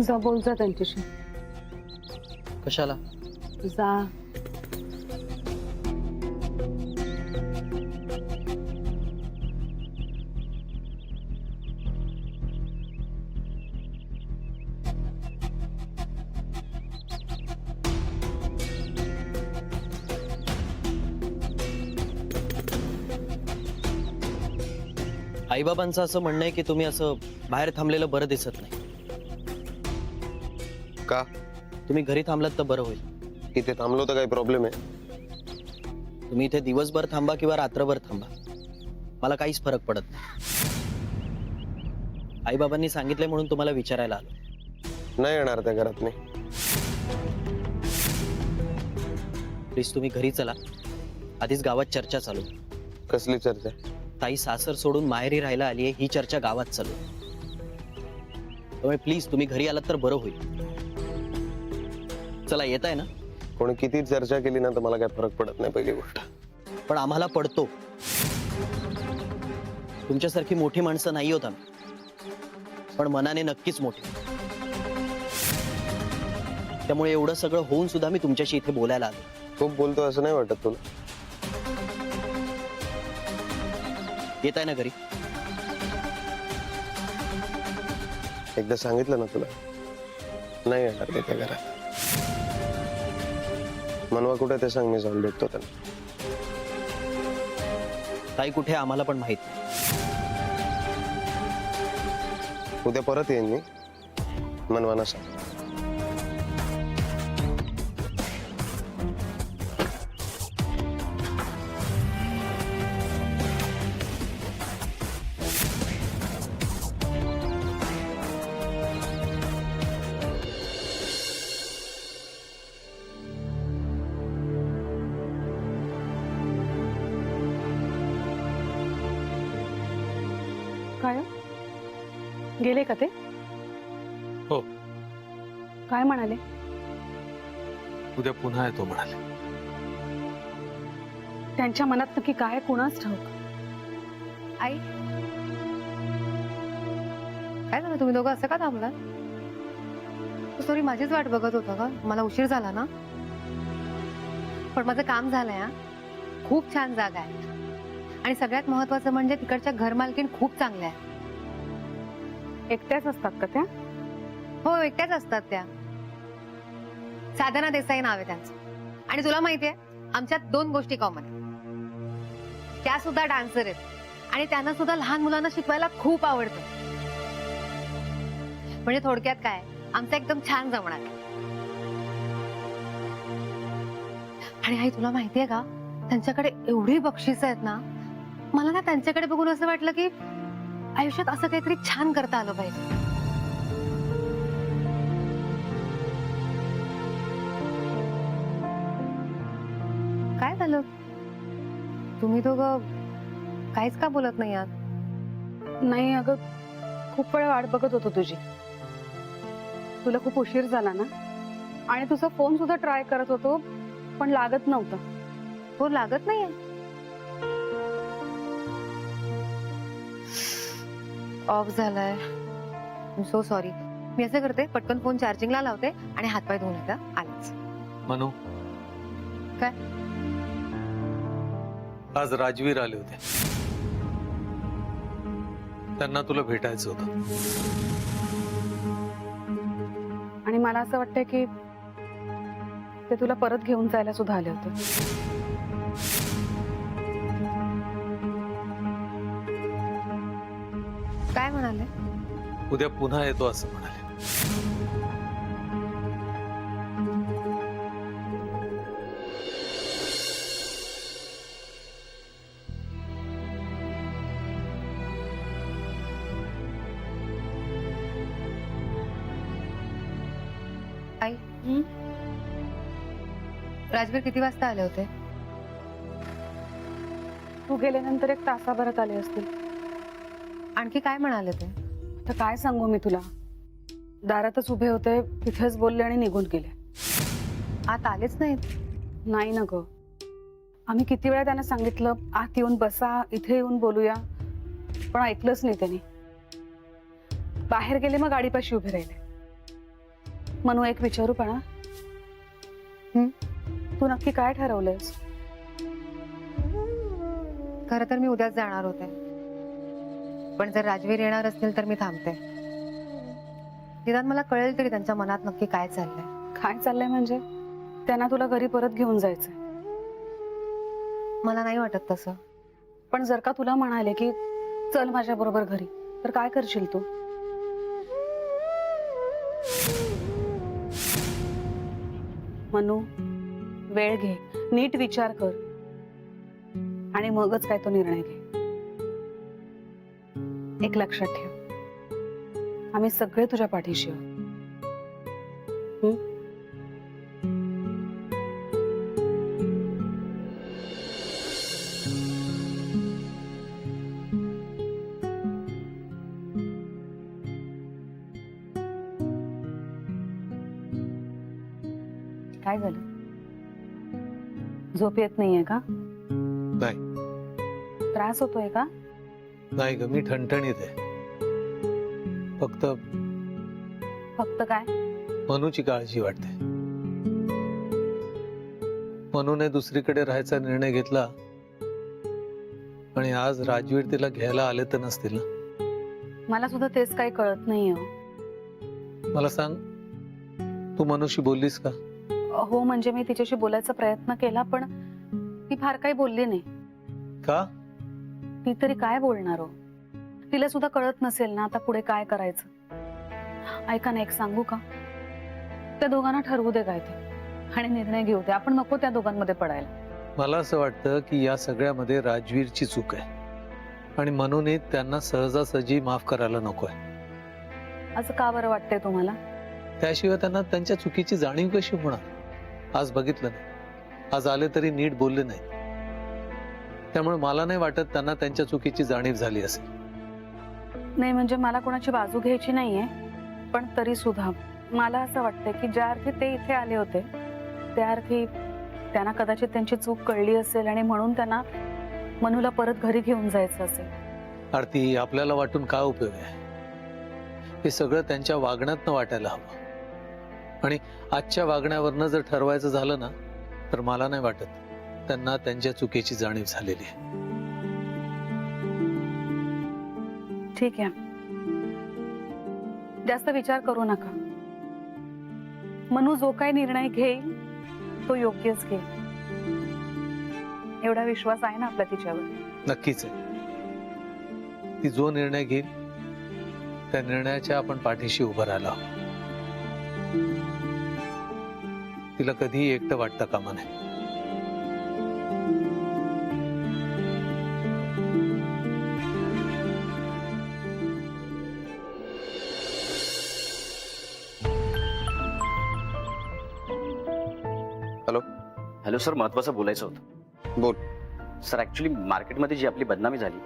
जा बोल जा त्यांच्याशी. कशाला? जा. आईबाबांचं असं म्हणणं आहे की तुम्ही असं बाहेर थांबलेलं बरं दिसत नाही. का? तुम्ही घरी थांबलात तर बरं होईल. इथे थांबलो तर काही प्रॉब्लेम आहे? तुम्ही इथे दिवसभर थांबा किंवा रात्रभर थांबा, मला काहीच फरक पडत नाही. आईबाबांनी सांगितलंय म्हणून तुम्हाला विचारायला आलो. नाही येणार त्या घरात मी. प्लीज तुम्ही घरी चला. आधीच गावात चर्चा चालू. कसली चर्चा? ताई सासर सोडून माहेरी राहायला आली आहे ही चर्चा गावात चालू. त्यामुळे प्लीज तुम्ही घरी आलात तर बरं होईल. चला येत आहे ना? कोणी किती चर्चा केली ना तर मला काही फरक पडत नाही पहिली गोष्ट. पण आम्हाला पडतो. तुमच्यासारखी मोठी माणसं नाही होत आम्ही, पण मनाने नक्कीच मोठी. त्यामुळे एवढं सगळं होऊन सुद्धा मी तुमच्याशी इथे बोलायला आलो. खूप बोलतो असं नाही वाटत तुला? येत आहे ना घरी? एकदा सांगितलं ना तुला, नाही येणार मी त्या घरात. मनवा कुठे ते सांग, मी जाऊन भेटतो त्यांना. ताई कुठे आम्हाला पण माहित नाही. उद्या परत येईन मी, मनवाना सांग. काय गेले का ते? हो. काय म्हणाले? उद्या पुन्हा येतो म्हणाले. त्यांच्या मनात नक्की काय कुणाच ठाऊक. आई काय झालं, तुम्ही दोघं असं का थांबलात? सॉरी, माझीच वाट बघत होता का? मला उशीर झाला ना? पण माझं काम झालंय. हा खूप छान जागा आहे आणि सगळ्यात महत्वाचं म्हणजे तिकडच्या घरमालकीण खूप चांगल्या आहे. एकट्याच असतात का त्या? हो, एकट्याच असतात त्या. साधना देसाई नाव आहे त्यांचं. आणि तुला माहितीये आमच्यात 2 गोष्टी कॉमन आहेत. त्या सुद्धा डान्सर आहेत आणि त्यांना सुद्धा लहान मुलांना शिकवायला खूप आवडतं. म्हणजे थोडक्यात काय, आमचं एकदम छान जमणार. आणि आई तुला माहितीये का, त्यांच्याकडे एवढी बक्षीस आहेत ना, मला ना त्यांच्याकडे बघून असं वाटलं की आयुष्यात असं काहीतरी छान करता आलं पाहिजे. काय झालं, तुम्ही दोघं काहीच का बोलत नाही आहात? नाही अगं, खूप वेळ वाट बघत होतो तुझी. तुला खूप उशीर झाला ना, आणि तुझा फोन सुद्धा ट्राय करत होतो पण लागत नव्हता. हो, लागत नाहीये. ऑफ झालाय. So sorry. मी असं करते, पटकन फोन चार्जिंगला लावते आणि हातपाय धुवून येते. आलेच. मनू, काय? आज राजवीर आले होते. त्यांना तुला भेटायचं होतं. आणि मला असं वाटतंय की ते तुला परत घेऊन जायला सुद्धा आले होते. काय म्हणाले? उद्या पुन्हा येतो असं म्हणाले. आई, राजवीर किती वाजता आले होते? तू गेल्यानंतर 1 तासाभरात आले असतील. आणखी काय म्हणाले ते? तर काय सांगू मी तुला, दारातच उभे होते, तिथेच बोलले आणि निघून गेले. आत आलेच नाहीत? नाही ना ग, आम्ही किती वेळा त्यांना सांगितलं आत येऊन बसा, इथे येऊन बोलूया, पण ऐकलंच नाही त्यांनी. बाहेर गेले, मग गाडीपाशी उभे राहिले. मनू एक विचारू पण तू नक्की काय ठरवलंयस? खरं तर मी उद्याच जाणार होते, पण जर राजवीर येणार असतील तर मी थांबते. निदान मला कळेल तरी त्यांच्या मनात नक्की काय चाललंय. काय चाललंय म्हणजे? त्यांना तुला घरी परत घेऊन जायचंय. मला नाही वाटत तसं. पण जर का तुला म्हणाले की चल माझ्या बरोबर घरी, तर काय करशील तू? मनू, वेळ घे, नीट विचार कर आणि मगच काय तो निर्णय घे. एक लक्षात ठेव, आम्ही सगळे तुझ्या पाठीशी आहोत. काय झालं? झोप येत नाहीये का? नाही. त्रास होतोय का? नाही ग, मी ठणठणीत आहे. फक्त फक्त काय? मनूची काळजी वाटते. मनूने दुसरीकडे राहायचा निर्णय घेतला आणि आज राजवीर तिला घ्यायला आले तर नसतील ना. मला सुद्धा तेच काही कळत नाहीये. मला सांग, तू मनूशी बोललीस का? हो, म्हणजे मी तिच्याशी बोलायचा प्रयत्न केला, पण ती फार काही बोलली नाही. का? ती तरी काय बोलणार हो? तिला सुद्धा कळत नसेल ना आता पुढे काय करायचं. ऐका ना, एक सांगू का? त्या दोघांना ठरवू दे काय ते आणि निर्णय घेऊ दे. आपण नको त्या दोघांमध्ये पडायला. मला असं वाटतं की या सगळ्यामध्ये राजवीरची चूक आहे आणि मनूने त्यांना सहजासहजी माफ करायला नकोय. असं का बरं वाटतंय तुम्हाला? त्याशिवाय त्यांना त्यांच्या चुकीची जाणीव कशी होणार? आज बघितलं नाही, आज आले तरी नीट बोलले नाही. त्यामुळे मला नाही वाटत त्यांना त्यांच्या चुकीची जाणीव झाली असेल. नाही म्हणजे मला कोणाची बाजू घ्यायची नाहीये, पण तरी सुद्धा मला असं वाटतंय की ज्या अर्थी ते इथे आले होते त्या अर्थी त्यांना कदाचित त्यांची चूक कळली असेल आणि म्हणून त्यांना मनूला परत घरी घेऊन जायचं असेल. आरती, आपल्याला वाटून काय उपयोग आहे? हे सगळं त्यांच्या वागण्यातनं वाटायला हवं. आणि आजच्या वागण्यावरनं जर ठरवायचं झालं ना, तर मला नाही वाटत त्यांना त्यांच्या चुकीची जाणीव झालेली आहे. ठीक आहे, जास्त विचार करू नका. मनू जो काही निर्णय घेईल तो योग्यच घेईल. एवढा विश्वास आहे ना आपला तिच्यावर? नक्कीच आहे. ती जो निर्णय घेईल त्या निर्णयाच्या आपण पाठीशी उभं राहायला हवं. तिला कधीही एकटं वाटतं कामा नये. हॅलो सर, महत्वाचं बोलायचं होतं. बोल. सर, ऍक्च्युली मार्केटमध्ये जी आपली बदनामी झाली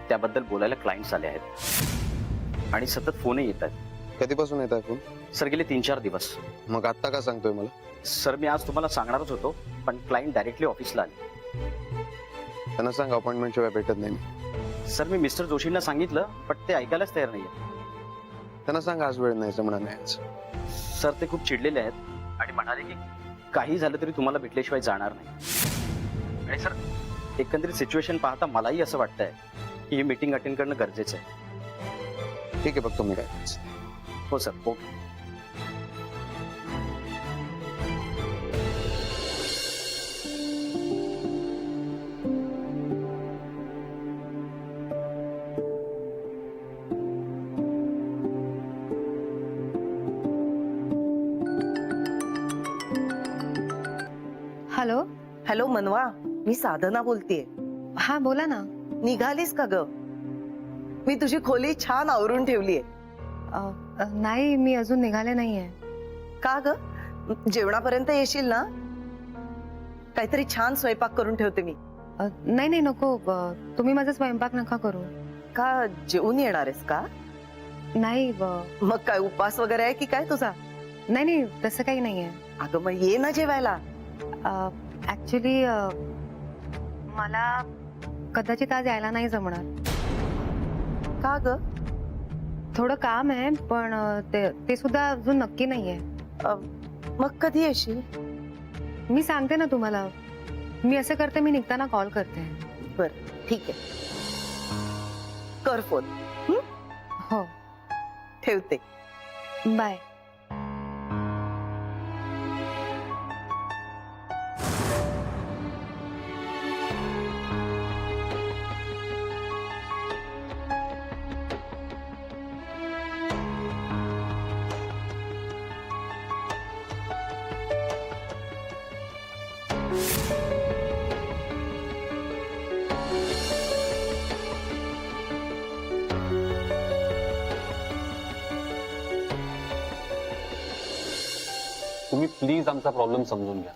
त्याबद्दल बोलायला क्लायंट्स आले आहेत आणि सतत फोनही येत आहेत. कधीपासून येत आहे फोन? सर, गेले 3-4 दिवस. मग आत्ता का सांगतोय मला? सर, मी आज तुम्हाला सांगणारच होतो, पण क्लायंट डायरेक्टली ऑफिसला आले. त्यांना सांग अपॉइंटमेंट शिवाय भेटत नाही मी. सर, मी मिस्टर जोशींना सांगितलं, पण ते ऐकायलाच तयार नाहीये. त्यांना सांग आज वेळ नाही, जमणार नाही आज. सर, ते खूप चिडलेले आहेत आणि म्हणाले की काही झालं तरी तुम्हाला भेटल्याशिवाय जाणार नाही. आणि सर, एकंदरीत सिच्युएशन पाहता मलाही असं वाटतंय की ही मीटिंग अटेंड करणं गरजेचं आहे. ठीक आहे, बघतो मी काय. हो सर, ओके. हॅलो. हॅलो मनवा, मी साधना बोलतेय. हा बोला ना. निघालीस का ग? मी तुझी खोली छान आवरून ठेवलीये. नाही, मी अजून निघाले नाहीये. का ग? जेवणापर्यंत येशील ना? काहीतरी छान स्वयंपाक करून ठेवते मी. नाही नाही नको. तुम्ही माझा स्वयंपाक नका करू. का जेवून येणार आहेस का? नाही. मग काय उपास वगैरे आहे की काय तुझा? नाही नाही, तसं काही नाहीये. अगं मग ये ना जेवायला. ऍक्च्युली मला कदाचित आज यायला नाही जमणार. का ग? थोडं काम आहे, पण ते सुद्धा अजून नक्की नाहीये. मग कधी येशील? मी सांगते ना तुम्हाला. मी असं करते, मी निघताना कॉल करते. बर, ठीक आहे. कर फोन. हो, ठेवते. बाय. तुम्ही प्लीज आमचा प्रॉब्लेम समजून घ्या.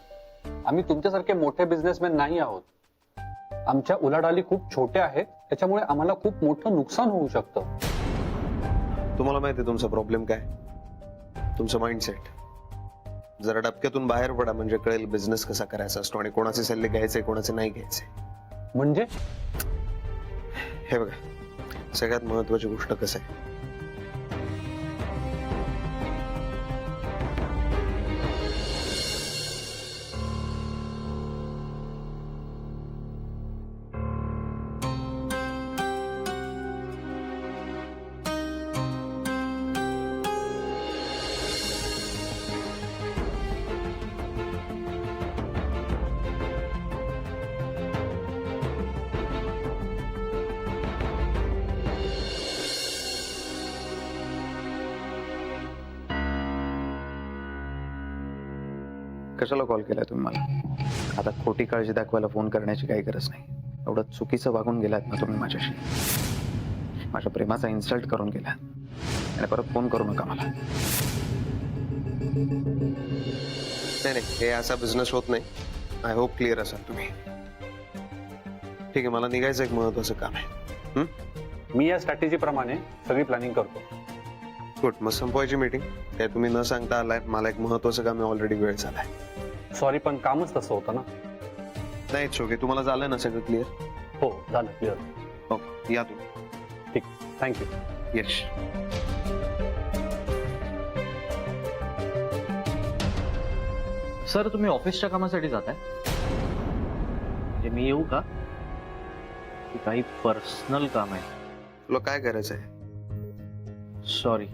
आम्ही तुमच्यासारखे मोठे बिझनेसमॅन नाही आहोत. आमच्या उलाढाली खूप छोट्या आहेत, त्याच्यामुळे आम्हाला खूप मोठं नुकसान होऊ शकतं. तुम्हाला माहिती आहे तुमचा प्रॉब्लेम काय? तुमचं माइंडसेट. जरा डबक्यातून बाहेर पडा म्हणजे कळेल बिझनेस कसा करायचा असतो आणि कोणाचे सल्ले घ्यायचे कोणाचे नाही घ्यायचे. म्हणजे हे बघा, सगळ्यात महत्वाची गोष्ट कसं आहे, कशाला कॉल केलाय तुम्ही मला? आता खोटी काळजी दाखवायला फोन करण्याची काही गरज नाही. एवढं चुकीचं वागून गेलात ना तुम्ही माझ्याशी. माझ्या प्रेमाचा इन्सल्ट करून गेला आणि परत फोन करू नका मला. नाही हे असा बिझनेस होत नाही. आय होप क्लिअर असाल तुम्ही. ठीक आहे, मला निघायचं एक महत्वाचं काम आहे. मी या स्ट्रॅटेजी प्रमाणे सगळी प्लॅनिंग करतो. गुड, मग संपवायची मीटिंग. काय तुम्ही न सांगता आलाय, मला एक महत्वाचं काम आहे, ऑलरेडी वेळ झालाय. सॉरी, पण कामच तसं होतं ना. नाही ओके, तुम्हाला झालं ना सगळं क्लिअर? हो झालं, क्लिअर. ओके, या तुम्ही. ठीक, थँक्यू. यश. सर, तुम्ही ऑफिसच्या कामासाठी जाताय? म्हणजे मी येऊ का? की काही पर्सनल काम आहे? तुला काय करायचं आहे? सॉरी.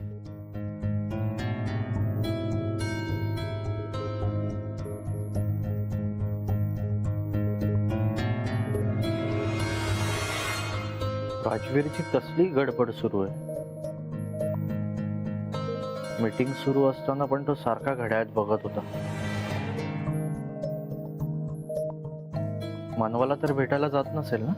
राजवीरची कसली गडबड सुरू आहे? मीटिंग सुरू असताना पण तो सारखा घड्याळात बघत होता. मनवाला तर भेटायला जात नसेल ना?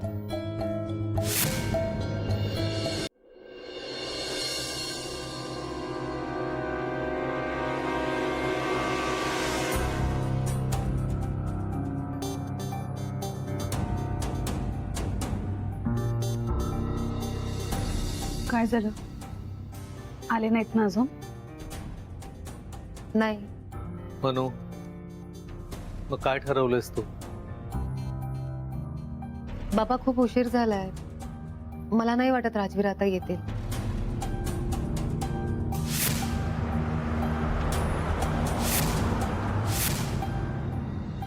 काय झालं? आले नाहीत ना अजून? नाही. मनू, मग काय ठरवलंयस तू? बाबा, खूप उशीर झालाय. मला नाही वाटत राजवीर आता येतील.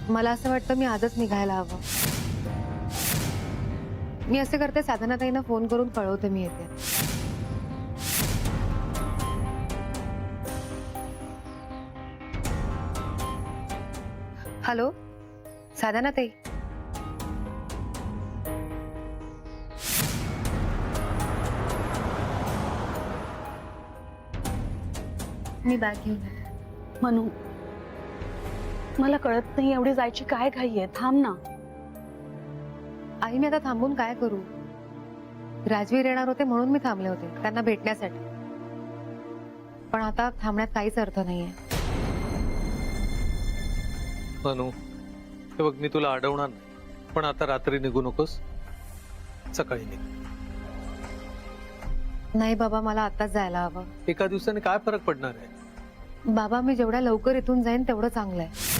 मला असं वाटतं मी आजच निघायला हवं. मी असं करते, साधनाताईंना फोन करून कळवते मी येते. हॅलो, साधनाताई. मी बॅग घेऊन येते. मनू, मला कळत नाही एवढी जायची काय घाई आहे. थांब ना. आई, मी आता थांबून काय करू? राजवीर येणार होते म्हणून मी थांबले होते, त्यांना भेटण्यासाठी. पण आता थांबण्यात काहीच अर्थ नाहीये. मनू, हे बघ, मी तुला अडवणार नाही, पण आता रात्री निघू नकोस, सकाळी निघ. नाही बाबा, मला आताच जायला हवं. एका दिवसाने काय फरक पडणार आहे? बाबा, मी जेवढ्या लवकर इथून जाईन तेवढं चांगलं आहे.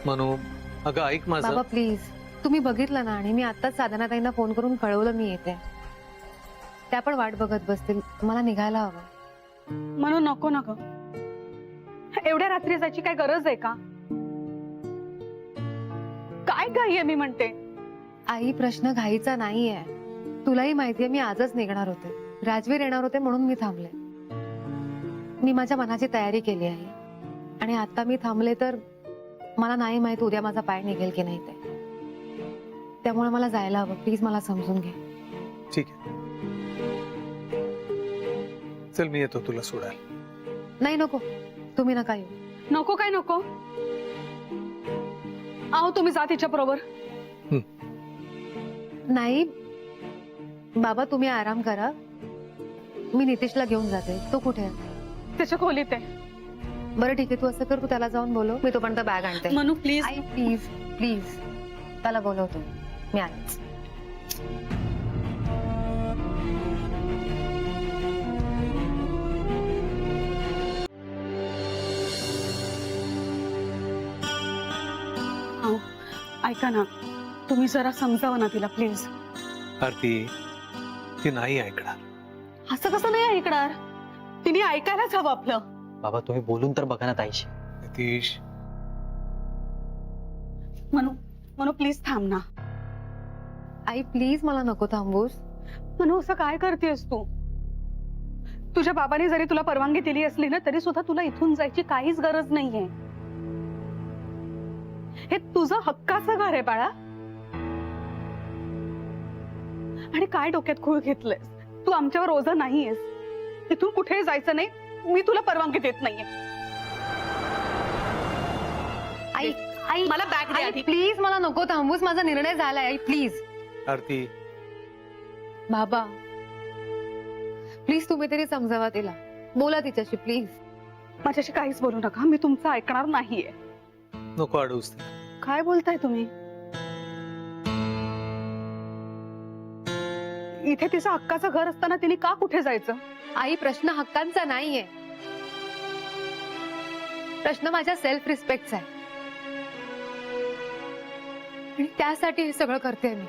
मनू, अगं ऐक माझं. बाबा प्लीज, तुम्ही बघितलं ना, आणि मी आताच साधनाताईंना फोन करून कळवलं मी येते. त्या पण वाट बघत बसतील, मला निघायला हवं. म्हणून नको नको, एवढ्या रात्री जायची काय गरज आहे का? काय घाई आहे मी म्हणते. आई, प्रश्न घाईचा नाहीये. तुलाही माहितीये मी आजच निघणार होते. राजवीर येणार होते म्हणून मी थांबले. मी माझ्या मनाची तयारी केली आहे आणि आता मी थांबले तर मला नाही माहित उद्या माझा पाय निघेल की नाही ते. त्यामुळे मला जायला हवं. प्लीज मला समजून घे. ठीक आहे, चल मी येतो तुला सोडायला. नाही नको, तुम्ही नका येऊ. नको काय नको? आहो तुम्ही जा तिच्या बरोबर. नाही बाबा, तुम्ही आराम करा. मी नितीशला घेऊन जाते. तो कुठे आहे? त्याच्या खोलीत आहे. बरं ठीक आहे, तू असं कर, तू त्याला जाऊन बोलव. मी तोपर्यंत बॅग आणते. Manu please. I please please, त्याला बोलवतो मी आलेच. आहो ऐका ना, तुम्ही जरा समजावं ना तिला प्लीज. आरती, ती नाही ऐकणार. असं कसं नाही ऐकणार? तिने ऐकायलाच हवं आपलं. बाबा तुम्ही बोलून तर बघा ना ताईशी. नितीश, मनू मनू प्लीज थांब ना. आई प्लीज मला नको थांबूस. मनू असं काय करतेस तू? तुझ्या बाबांनी जरी तुला परवानगी दिली असली ना तरी सुद्धा तुला इथून जायची काहीच गरज नाहीये. हे तुझं हक्काचं घर आहे बाळा. आणि काय डोक्यात खूळ घेतलंयस तू? आमच्यावर ओझं नाहीयेस. इथून कुठे जायचं नाही. मी तुला परवानगी देत नाहीये. आई आई मला बॅग दे आधी. प्लीज मला नको थांबूस. माझा निर्णय झालाय आई. प्लीज आरती, बाबा, प्लीज तुम्ही तरी समजावा तिला. बोला तिच्याशी प्लीज. माझ्याशी काहीच बोलू नका. मी तुमचं ऐकणार नाहीये. नको अडवूस तिला. काय बोलताय तुम्ही? इथे तिचं हक्काचं घर असताना तिने का कुठे जायचं? आई, प्रश्न हक्कांचा नाहीये. प्रश्न माझ्या सेल्फ रिस्पेक्टचा आहे. आणि त्यासाठी हे सगळं करते मी.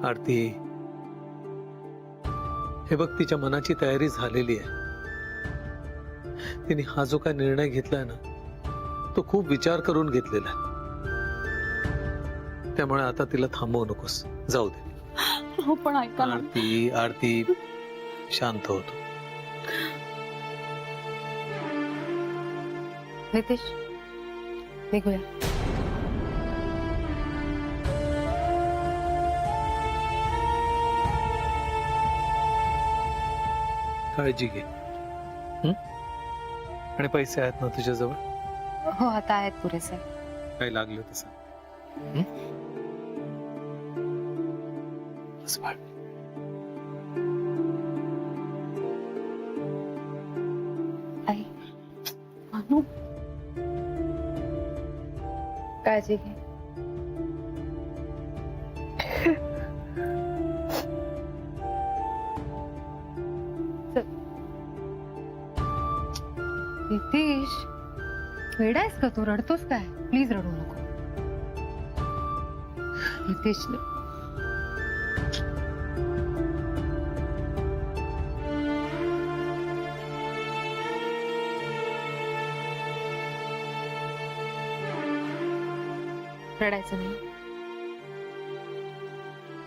आरती, हे बघ, तिच्या मनाची तयारी झालेली आहे. तिने हा जो काय निर्णय घेतलाय ना तो खूप विचार करून घेतलेला आहे. त्यामुळे आता तिला थांबवू नकोस. जाऊ दे. हो पण ऐका ना. आरती, आरती, शांत होतो. नितीश, निघूया. काळजी घे. हं? आणि पैसे आहेत ना तुझ्याजवळ? हो, आता आहेत पुरेसे. काही लागलं तसं. हं? बस बाळ. आई, मनू, काळजी घे. नितीश, वेडायस का तू? रडतोस काय? प्लीज रडू नको. नितीश, रडायचं नाही.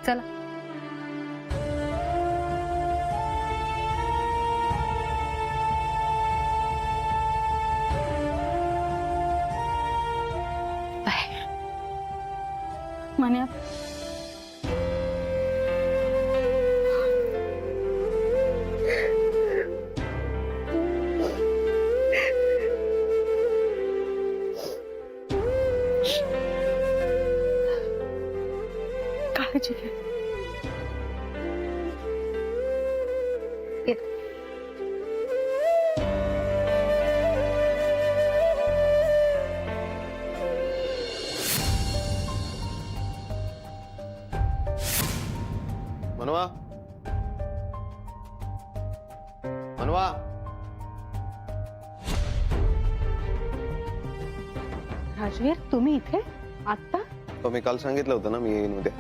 चला. म्हणे काळजी घे. मनवा मनवा राजवीर तुम्ही इथे आत्ता? तो मी काल सांगितलं होतं ना मी येईन उद्या.